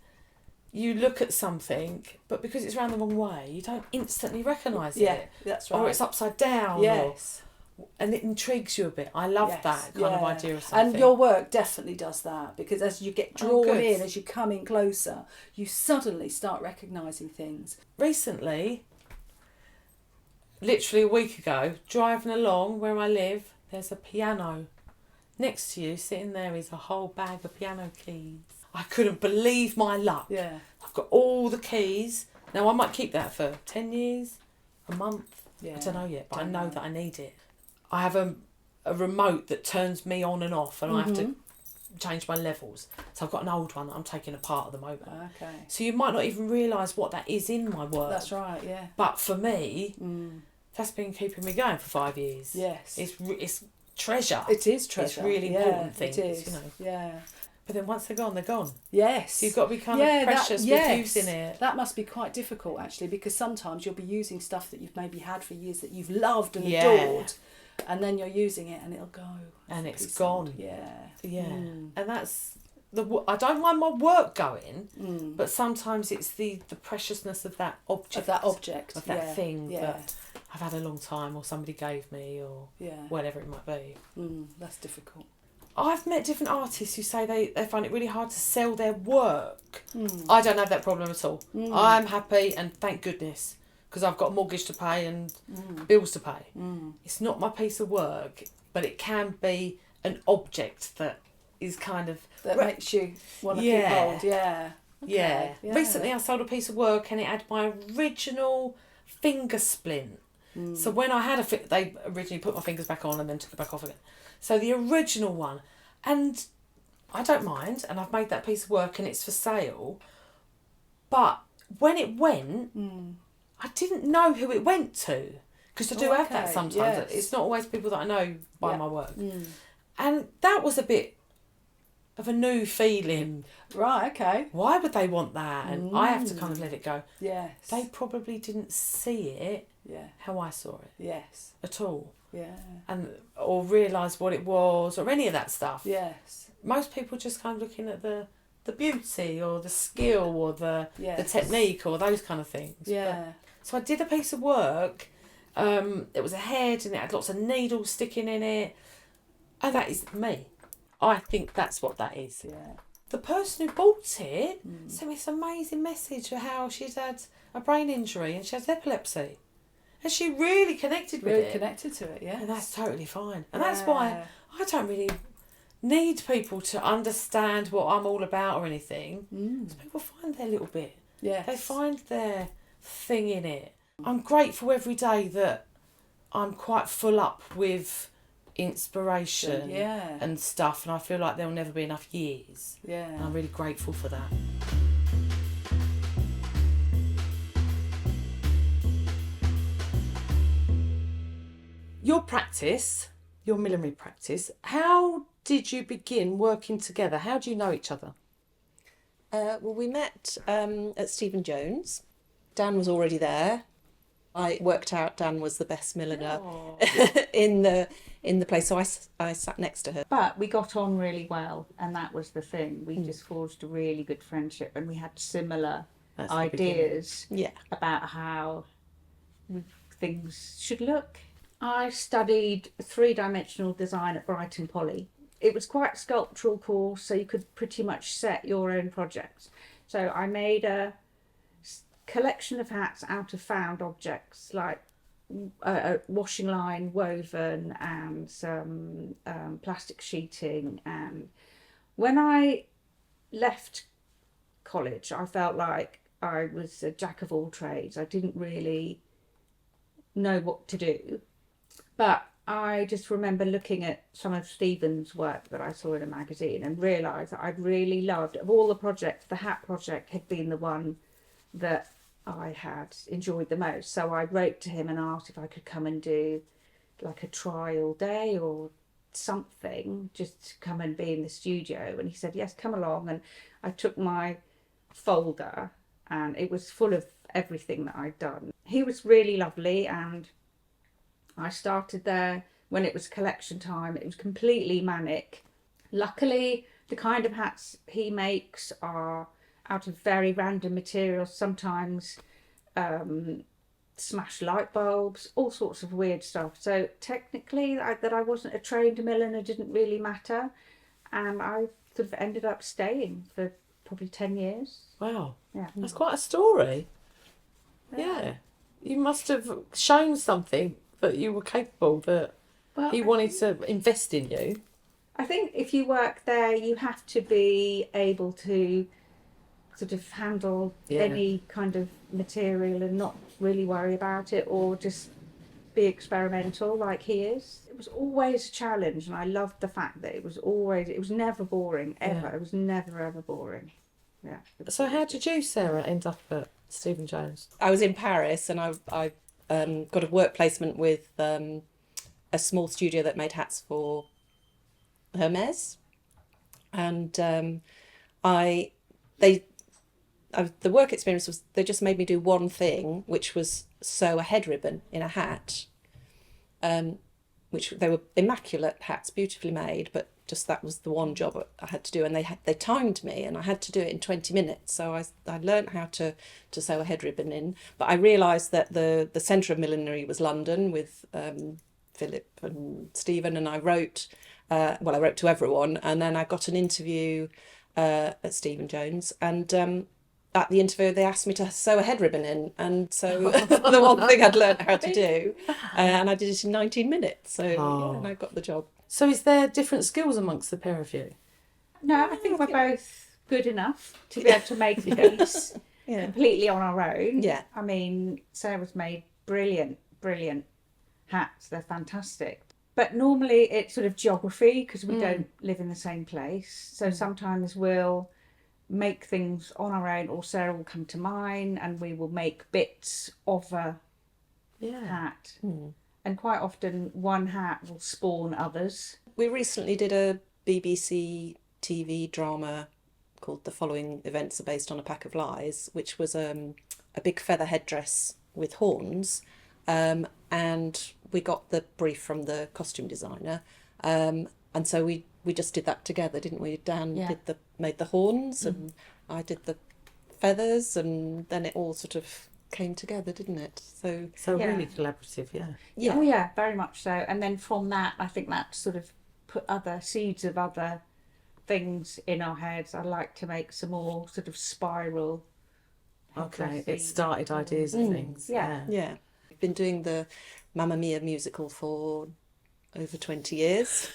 [SPEAKER 4] you look at something, but because it's round the wrong way, you don't instantly recognise
[SPEAKER 3] Yeah,
[SPEAKER 4] it.
[SPEAKER 3] that's right.
[SPEAKER 4] Or it's upside down.
[SPEAKER 3] Yes.
[SPEAKER 4] And it intrigues you a bit. I love
[SPEAKER 3] Yes,
[SPEAKER 4] that kind of idea of something.
[SPEAKER 3] And your work definitely does that, because as you get drawn
[SPEAKER 4] good.
[SPEAKER 3] in, as you come in closer, you suddenly start recognising things.
[SPEAKER 4] Recently, literally a week ago, driving along where I live, there's a piano. Next to you, sitting there, is a whole bag of piano keys. I couldn't believe my luck.
[SPEAKER 3] Yeah.
[SPEAKER 4] I've got all the keys. Now, I might keep that for 10 years, a month.
[SPEAKER 3] Yeah.
[SPEAKER 4] I don't know yet, but I
[SPEAKER 3] Don't
[SPEAKER 4] know
[SPEAKER 3] know.
[SPEAKER 4] that I need it. I have a remote that turns me on and off, and I have to change my levels. So I've got an old one that I'm taking apart at the moment.
[SPEAKER 3] Okay.
[SPEAKER 4] So you might not even realise what that is in my work.
[SPEAKER 3] That's right, yeah.
[SPEAKER 4] But for me, that's been keeping me going for 5 years.
[SPEAKER 3] Yes.
[SPEAKER 4] It's treasure.
[SPEAKER 3] It is treasure.
[SPEAKER 4] It's really important things,
[SPEAKER 3] It is.
[SPEAKER 4] Yeah. But then once they're gone, they're gone.
[SPEAKER 3] Yes.
[SPEAKER 4] So you've got to be kind of precious with using it.
[SPEAKER 3] That must be quite difficult, actually, because sometimes you'll be using stuff that you've maybe had for years that you've loved and adored, and then you're using it and it'll go.
[SPEAKER 4] And it's gone.
[SPEAKER 3] Yeah.
[SPEAKER 4] Yeah. And that's I don't mind my work going, but sometimes it's the preciousness of that object.
[SPEAKER 3] Of that
[SPEAKER 4] thing that I've had a long time, or somebody gave me, or whatever it might be.
[SPEAKER 3] That's difficult.
[SPEAKER 4] I've met different artists who say they find it really hard to sell their work. I don't have that problem at all. I'm happy, and thank goodness, because I've got a mortgage to pay and bills to pay. It's not my piece of work, but it can be an object that is kind of...
[SPEAKER 3] That makes you want to keep hold, yeah.
[SPEAKER 4] Okay. Yeah. Recently I sold a piece of work and it had my original finger splint. So when I had they originally put my fingers back on and then took it back off again. So the original one, and I don't mind, and I've made that piece of work and it's for sale, but when it went, I didn't know who it went to, because I do have that sometimes. Yes. It's not always people that I know buy my work. And that was a bit of a new feeling.
[SPEAKER 3] Right, okay.
[SPEAKER 4] Why would they want that? And I have to kind of let it go.
[SPEAKER 3] Yes.
[SPEAKER 4] They probably didn't see it how I saw it
[SPEAKER 3] Yes.
[SPEAKER 4] at all.
[SPEAKER 3] Yeah.
[SPEAKER 4] Or realise what it was or any of that stuff.
[SPEAKER 3] Yes.
[SPEAKER 4] Most people just kind of looking at the beauty or the skill or the technique or those kind of things.
[SPEAKER 3] Yeah.
[SPEAKER 4] So I did a piece of work. It was a head and it had lots of needles sticking in it. And that is me. I think that's what that is.
[SPEAKER 3] Yeah.
[SPEAKER 4] The person who bought it sent me this amazing message of how she'd had a brain injury and she has epilepsy. And she really connected with it.
[SPEAKER 3] Really connected to it, yeah.
[SPEAKER 4] And that's totally fine. And that's why I don't really need people to understand what I'm all about or anything. Because people find their little bit.
[SPEAKER 3] Yes.
[SPEAKER 4] They find their thing in it. I'm grateful every day that I'm quite full up with inspiration and stuff, and I feel like there'll never be enough years.
[SPEAKER 3] Yeah.
[SPEAKER 4] And I'm really grateful for that. Your practice, your millinery practice, how did you begin working together? How do you know each other?
[SPEAKER 5] Well, we met at Stephen Jones. Dan was already there. I worked out Dan was the best milliner in the place, so I sat next to her.
[SPEAKER 6] But we got on really well, and that was the thing. We just forged a really good friendship, and we had similar ideas about how things should look. I studied three-dimensional design at Brighton Poly. It was quite a sculptural course, so you could pretty much set your own projects. So I made a collection of hats out of found objects, like a washing line woven and some plastic sheeting. And when I left college, I felt like I was a jack of all trades. I didn't really know what to do. But I just remember looking at some of Stephen's work that I saw in a magazine and realised that I'd really loved, of all the projects, the hat project had been the one that I had enjoyed the most. So I wrote to him and asked if I could come and do like a trial day or something, just to come and be in the studio. And he said, yes, come along. And I took my folder and it was full of everything that I'd done. He was really lovely, and I started there when it was collection time. It was completely manic. Luckily, the kind of hats he makes are out of very random materials, sometimes smashed light bulbs, all sorts of weird stuff. So technically, that I wasn't a trained milliner didn't really matter. And I sort of ended up staying for probably 10 years.
[SPEAKER 4] Wow.
[SPEAKER 6] Yeah.
[SPEAKER 4] That's quite a story. Yeah. You must have shown something that you were capable, that he wanted to invest in you.
[SPEAKER 6] I think if you work there, you have to be able to sort of handle any kind of material and not really worry about it, or just be experimental like he is. It was always a challenge, and I loved the fact that it was never boring, ever. It was never, ever boring. Yeah.
[SPEAKER 4] So how did you, Sarah, end up at Stephen Jones?
[SPEAKER 5] I was in Paris, and I got a work placement with a small studio that made hats for Hermes, and the work experience was, they just made me do one thing, which was sew a head ribbon in a hat, which they were immaculate hats, beautifully made, but just that was the one job I had to do, and they timed me, and I had to do it in 20 minutes. So I learned how to sew a head ribbon in, but I realised that the centre of millinery was London with Philip and Stephen, and I wrote to everyone, and then I got an interview at Stephen Jones, and at the interview they asked me to sew a head ribbon in, and so the one thing I'd learned how to do, and I did it in 19 minutes, so yeah, and I got the job.
[SPEAKER 4] So is there different skills amongst the pair of you?
[SPEAKER 6] No, I think we're both good enough to be able to make a piece completely on our own.
[SPEAKER 5] Yeah.
[SPEAKER 6] I mean, Sarah's made brilliant hats. They're fantastic. But normally it's sort of geography, because we don't live in the same place. So sometimes we'll make things on our own, or Sarah will come to mine and we will make bits of a hat. And quite often one hat will spawn others.
[SPEAKER 5] We recently did a BBC TV drama called The Following Events Are Based on a Pack of Lies, which was a big feather headdress with horns, and we got the brief from the costume designer, and so we just did that together, didn't we? Dan made the horns, and I did the feathers, and then it all sort of came together, didn't it? So
[SPEAKER 4] really collaborative,
[SPEAKER 5] yeah.
[SPEAKER 6] Oh yeah, very much so. And then from that, I think that sort of put other seeds of other things in our heads. I like to make some more sort of spiral.
[SPEAKER 4] Okay, it started ideas of things.
[SPEAKER 6] Yeah.
[SPEAKER 5] I've been doing the Mamma Mia musical for over 20 years.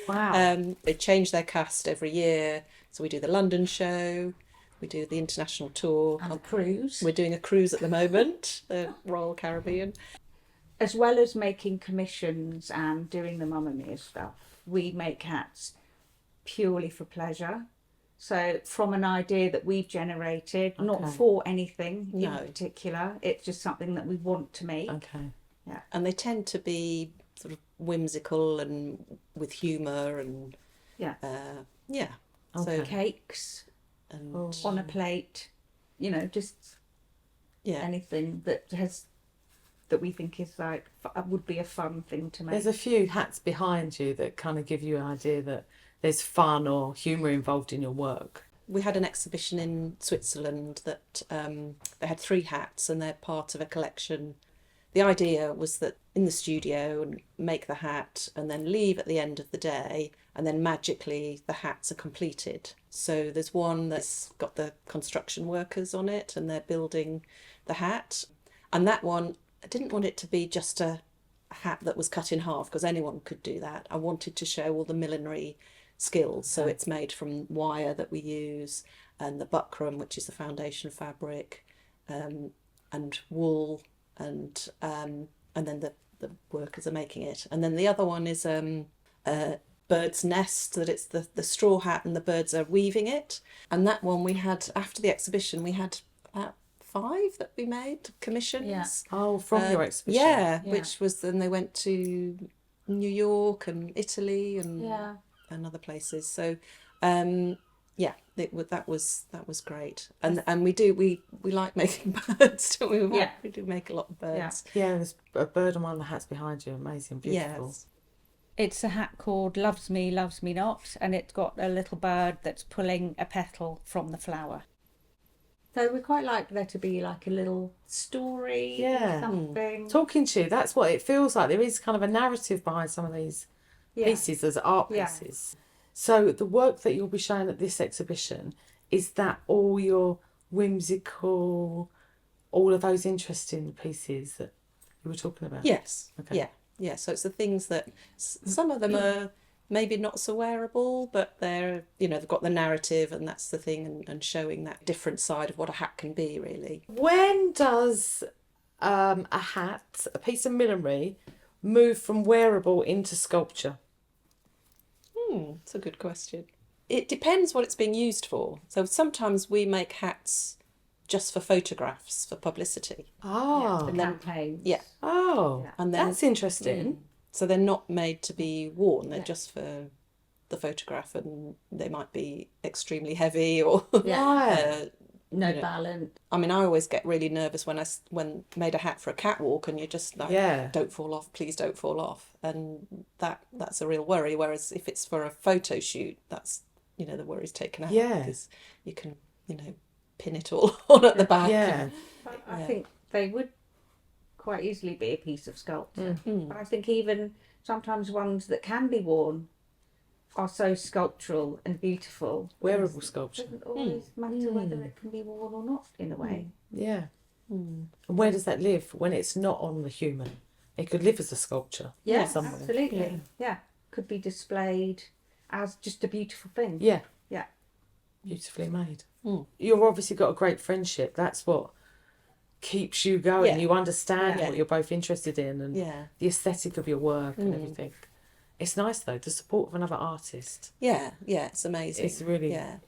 [SPEAKER 4] Wow.
[SPEAKER 5] They change their cast every year. So we do the London show, we do the international tour.
[SPEAKER 6] And a cruise.
[SPEAKER 5] We're doing a cruise at the moment, the Royal Caribbean.
[SPEAKER 6] As well as making commissions and doing the Mamma Mia stuff, we make hats purely for pleasure. So from an idea that we've generated, not for anything in particular, it's just something that we want to make.
[SPEAKER 4] Okay.
[SPEAKER 6] Yeah.
[SPEAKER 5] And they tend to be sort of whimsical and with humour and
[SPEAKER 6] So cakes
[SPEAKER 5] and
[SPEAKER 6] on a plate, just anything that we think is like would be a fun thing to make.
[SPEAKER 4] There's a few hats behind you that kind of give you an idea that there's fun or humour involved in your work.
[SPEAKER 5] we had an exhibition in Switzerland that they had 3 hats and they're part of a collection. The idea was that in the studio and make the hat and then leave at the end of the day, and then magically the hats are completed. So there's one that's got the construction workers on it and they're building the hat. And that one, I didn't want it to be just a hat that was cut in half because anyone could do that. I wanted to show all the millinery skills. So it's made from wire that we use, and the buckram, which is the foundation fabric, and wool, and then the workers are making it. And then the other one is a bird's nest, that it's the straw hat and the birds are weaving it. And that one we had, after the exhibition, we had about 5 that we made, commissions.
[SPEAKER 6] Yeah.
[SPEAKER 4] Oh, from your exhibition?
[SPEAKER 5] Yeah, which was, then they went to New York and Italy and other places. So that was great. And we like making birds, don't we?
[SPEAKER 6] Yeah.
[SPEAKER 5] We do make a lot of birds.
[SPEAKER 4] Yeah, there's a bird on one of the hats behind you. Amazing, beautiful.
[SPEAKER 5] Yes.
[SPEAKER 6] It's a hat called Loves Me, Loves Me Not, and it's got a little bird that's pulling a petal from the flower. So we quite like there to be like a little story, something.
[SPEAKER 4] Talking to you, that's what it feels like. There is kind of a narrative behind some of these pieces as art pieces. So the work that you'll be showing at this exhibition, is that all your whimsical, all of those interesting pieces that you were talking about?
[SPEAKER 5] Yes.
[SPEAKER 4] Okay.
[SPEAKER 5] Yeah. So it's the things that some of them are maybe not so wearable, but they're, they've got the narrative, and that's the thing, and showing that different side of what a hat can be, really.
[SPEAKER 4] When does a hat, a piece of millinery, move from wearable into sculpture?
[SPEAKER 5] It's a good question. It depends what it's being used for. So sometimes we make hats just for photographs, for publicity.
[SPEAKER 4] Oh.
[SPEAKER 6] The campaign.
[SPEAKER 5] Yeah.
[SPEAKER 4] Oh,
[SPEAKER 6] Yeah.
[SPEAKER 5] And then,
[SPEAKER 4] that's interesting.
[SPEAKER 5] So they're not made to be worn. They're just for the photograph, and they might be extremely heavy or
[SPEAKER 6] No balance.
[SPEAKER 5] I mean, I always get really nervous when I made a hat for a catwalk, and you're just like, don't fall off, please don't fall off, and that's a real worry. Whereas if it's for a photo shoot, that's the worry's taken out because you can pin it all on at the back.
[SPEAKER 4] Yeah,
[SPEAKER 6] I think they would quite easily be a piece of sculpture. But I think even sometimes ones that can be worn are so sculptural and beautiful.
[SPEAKER 4] wearable sculpture.
[SPEAKER 6] It doesn't always matter whether it can be worn or not, in a way.
[SPEAKER 4] Yeah. And where does that live when it's not on the human? It could live as a sculpture.
[SPEAKER 6] Yeah,
[SPEAKER 4] somewhere.
[SPEAKER 6] absolutely. Yeah. Could be displayed as just a beautiful thing.
[SPEAKER 4] Yeah.
[SPEAKER 6] Yeah.
[SPEAKER 4] Beautifully made. You've obviously got a great friendship. That's what keeps you going.
[SPEAKER 5] Yeah.
[SPEAKER 4] You understand what you're both interested in, and the aesthetic of your work and everything. It's nice though, the support of another artist.
[SPEAKER 5] Yeah, it's amazing.
[SPEAKER 4] It's really
[SPEAKER 6] Yeah,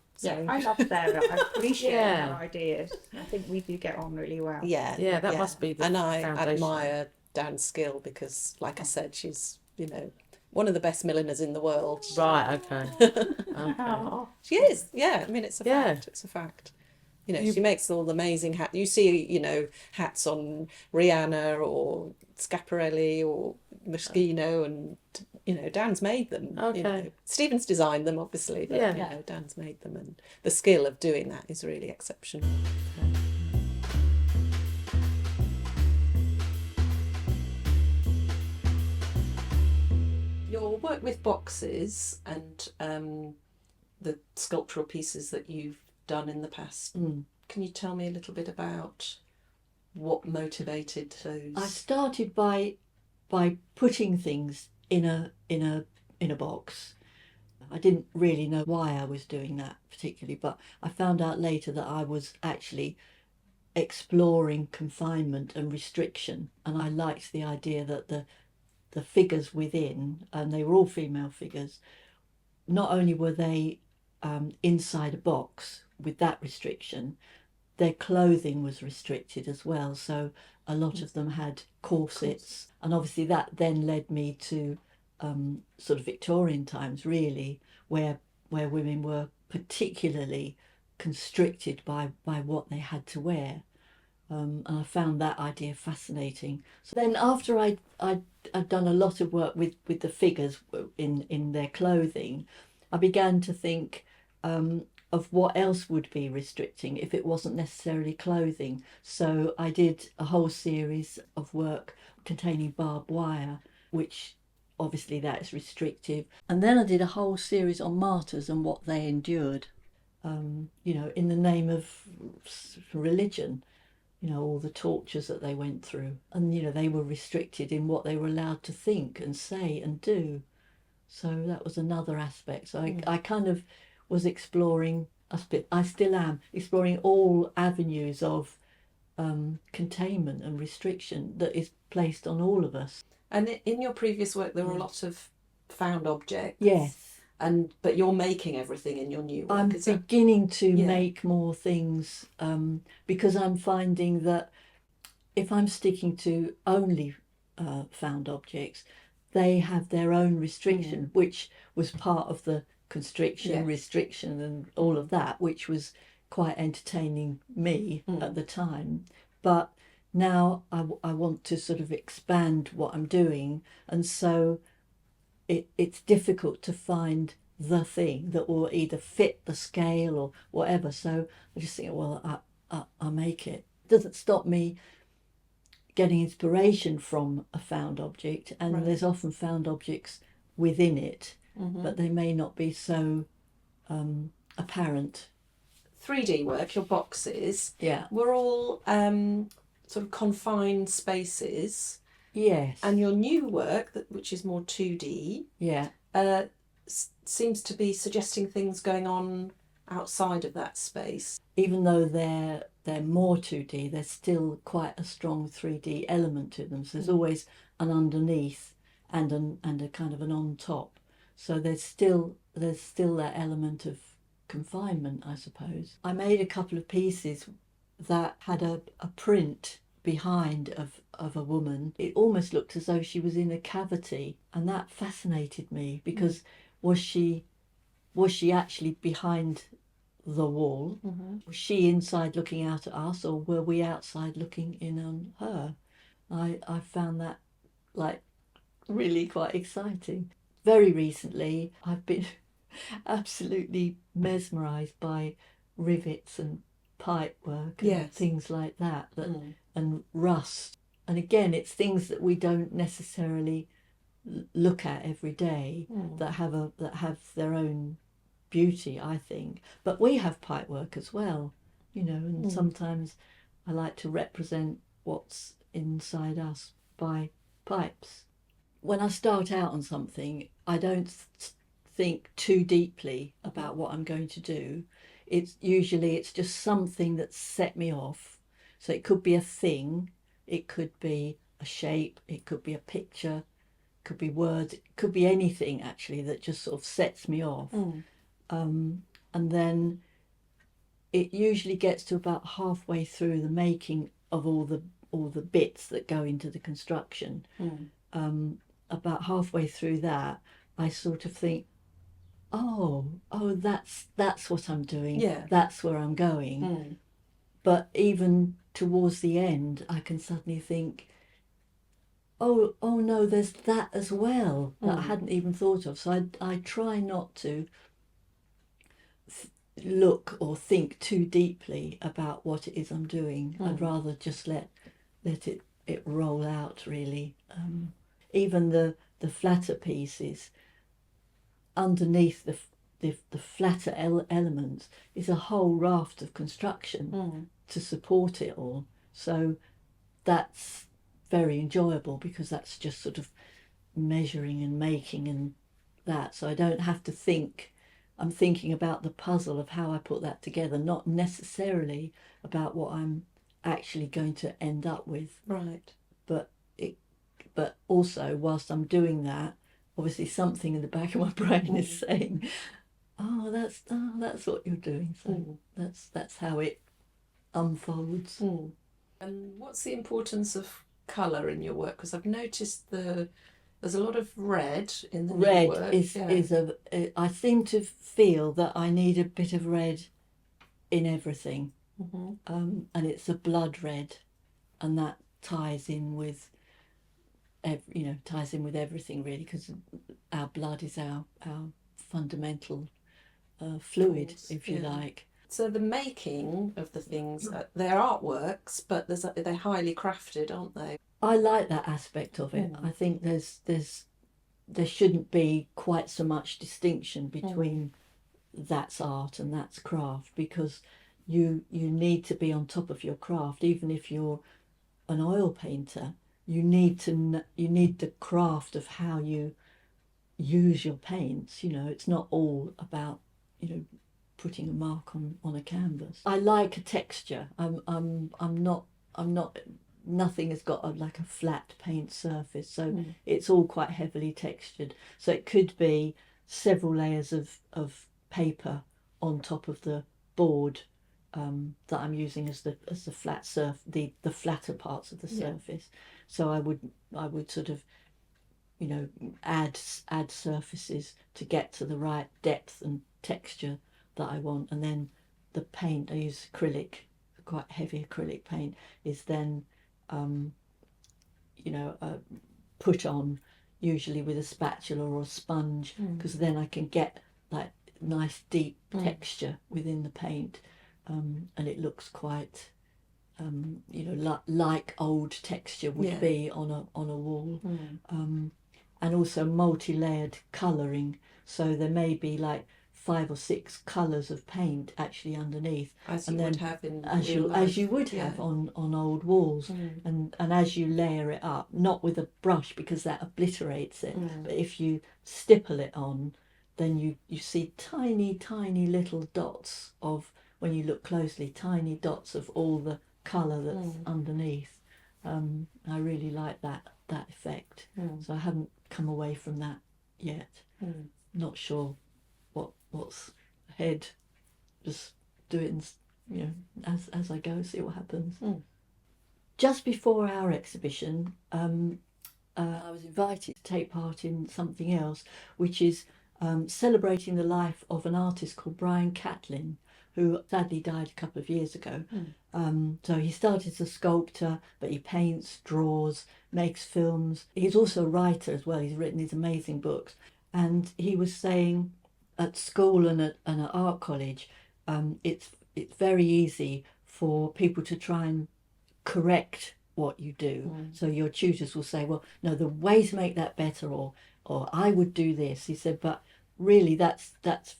[SPEAKER 6] I love Sarah. I appreciate her ideas. I think we do get on really well.
[SPEAKER 5] Yeah,
[SPEAKER 4] that must be the
[SPEAKER 5] and I
[SPEAKER 4] foundation.
[SPEAKER 5] admire Dan's skill because, like I said, she's one of the best milliners in the world.
[SPEAKER 4] Right, okay.
[SPEAKER 5] She is, yeah. I mean, it's a
[SPEAKER 4] Yeah.
[SPEAKER 5] fact. It's a fact. You know, she makes all the amazing hats. You see, you know, hats on Rihanna or Schiaparelli or Moschino, and, you know, Dan's made them.
[SPEAKER 4] Okay.
[SPEAKER 5] You know. Stephen's designed them, obviously, but,
[SPEAKER 4] Yeah.
[SPEAKER 5] you know, Dan's made them, and the skill of doing that is really exceptional. Your work with boxes and the sculptural pieces that you've done in the past. Can you tell me a little bit about what motivated those?
[SPEAKER 1] I started by putting things in a box. I didn't really know why I was doing that particularly, but I found out later that I was actually exploring confinement and restriction, and I liked the idea that the figures within, and they were all female figures, not only were they inside a box with that restriction, their clothing was restricted as well. So a lot of them had corsets, and obviously that then led me to sort of Victorian times, really, where women were particularly constricted by what they had to wear. And I found that idea fascinating. So then after I'd done a lot of work with the figures in their clothing, I began to think of what else would be restricting if it wasn't necessarily clothing. So I did a whole series of work containing barbed wire, which obviously that is restrictive. And then I did a whole series on martyrs and what they endured, you know, in the name of religion. You know, all the tortures that they went through, and you know, they were restricted in what they were allowed to think and say and do. So that was another aspect. So I kind of was exploring, I still am exploring all avenues of containment and restriction that is placed on all of us.
[SPEAKER 5] And in your previous work there were a lot of found objects.
[SPEAKER 1] Yes.
[SPEAKER 5] But you're making everything in your new work.
[SPEAKER 1] I'm beginning to make more things because I'm finding that if I'm sticking to only found objects, they have their own restriction, which was part of the constriction, restriction and all of that, which was quite entertaining me at the time. But now I want to sort of expand what I'm doing, and so it's difficult to find the thing that will either fit the scale or whatever. So I just think, well, I'll make it. It doesn't stop me getting inspiration from a found object, and there's often found objects within it, but they may not be so apparent.
[SPEAKER 5] 3D work, your boxes,
[SPEAKER 1] Yeah.
[SPEAKER 5] were all sort of confined spaces.
[SPEAKER 1] Yes.
[SPEAKER 5] And your new work, which is more 2D,
[SPEAKER 1] yeah,
[SPEAKER 5] seems to be suggesting things going on outside of that space.
[SPEAKER 1] Even though they're more 2D, there's still quite a strong 3D element to them. So there's always an underneath and a kind of an on top. So there's still that element of confinement, I suppose. I made a couple of pieces that had a print behind of a woman. It almost looked as though she was in a cavity, and that fascinated me because was she actually behind the wall? Was she inside looking out at us, or were we outside looking in on her? I found that like really quite exciting. Very recently I've been absolutely mesmerised by rivets and pipe work and things like that and rust. And again, it's things that we don't necessarily look at every day that have their own beauty, I think. But we have pipe work as well, you know, and sometimes I like to represent what's inside us by pipes. When I start out on something, I don't think too deeply about what I'm going to do. It's just something that set me off. So it could be a thing, it could be a shape, it could be a picture, it could be words, it could be anything actually that just sort of sets me off. And then it usually gets to about halfway through the making of all the bits that go into the construction. about halfway through that, I sort of think, oh, that's what I'm doing.
[SPEAKER 5] Yeah.
[SPEAKER 1] That's where I'm going. But even towards the end, I can suddenly think, oh no, there's that as well that I hadn't even thought of. So I try not to look or think too deeply about what it is I'm doing. I'd rather just let it roll out, really. Even the flatter pieces, underneath the flatter elements is a whole raft of construction to support it all. So that's very enjoyable, because that's just sort of measuring and making and that. So I don't have to think. I'm thinking about the puzzle of how I put that together, not necessarily about what I'm actually going to end up with.
[SPEAKER 5] Right.
[SPEAKER 1] But also, whilst I'm doing that, obviously something in the back of my brain is saying, oh, that's what you're doing. So that's how it unfolds.
[SPEAKER 5] And what's the importance of colour in your work? Because I've noticed there's a lot of red in the new work.
[SPEAKER 1] Red is I seem to feel that I need a bit of red in everything. And it's a blood red, and that ties in with everything, really, because our blood is our fundamental fluid, if you like.
[SPEAKER 5] So the making of the things, they're artworks, but they're highly crafted, aren't they?
[SPEAKER 1] I like that aspect of it. I think there shouldn't be quite so much distinction between that's art and that's craft, because you need to be on top of your craft. Even if you're an oil painter, you need the craft of how you use your paints. It's not all about putting a mark on a canvas. I like a texture. I'm not nothing has got like a flat paint surface, so it's all quite heavily textured. So it could be several layers of paper on top of the board that I'm using as the flat the flatter parts of the surface. So I would sort of add surfaces to get to the right depth and texture that I want, and then the paint, I use acrylic, quite heavy acrylic paint, is then put on usually with a spatula or a sponge, because then I can get like nice deep texture within the paint, and it looks quite like old texture would be on a wall. And also multi-layered colouring, so there may be like 5 or 6 colours of paint actually underneath,
[SPEAKER 5] as
[SPEAKER 1] you
[SPEAKER 5] would have in
[SPEAKER 1] as
[SPEAKER 5] real
[SPEAKER 1] you
[SPEAKER 5] life.
[SPEAKER 1] as you would have on old walls. And as you layer it up, not with a brush because that obliterates it, but if you stipple it on, then you see tiny little dots of, when you look closely, tiny dots of all the colour that's underneath. I really like that effect. So I haven't come away from that yet. Not sure what's ahead. Just do it, as I go, see what happens. Just before our exhibition, I was invited to take part in something else, which is celebrating the life of an artist called Brian Catlin, who sadly died a couple of years ago. So he started as a sculptor, but he paints, draws, makes films. He's also a writer as well. He's written these amazing books. And he was saying at school and at art college, it's very easy for people to try and correct what you do. So your tutors will say, well, no, the way to make that better, or I would do this. He said, but really that's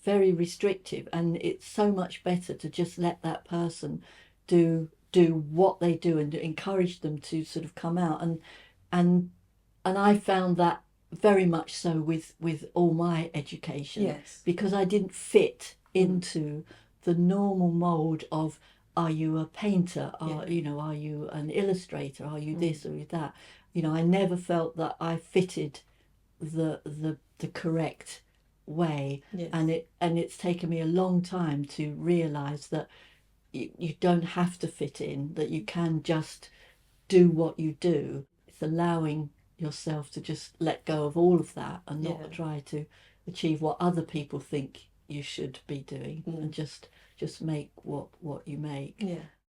[SPEAKER 1] very restrictive, and it's so much better to just let that person do what they do and encourage them to sort of come out. And I found that very much so with all my education, because I didn't fit into the normal mould of, are you a painter, are you an illustrator, are you this or that. I never felt that I fitted the correct way. And it's taken me a long time to realise that you don't have to fit in, that you can just do what you do. It's allowing yourself to just let go of all of that and not
[SPEAKER 5] Yeah.
[SPEAKER 1] try to achieve what other people think you should be doing, and just make what you make.
[SPEAKER 5] Yeah.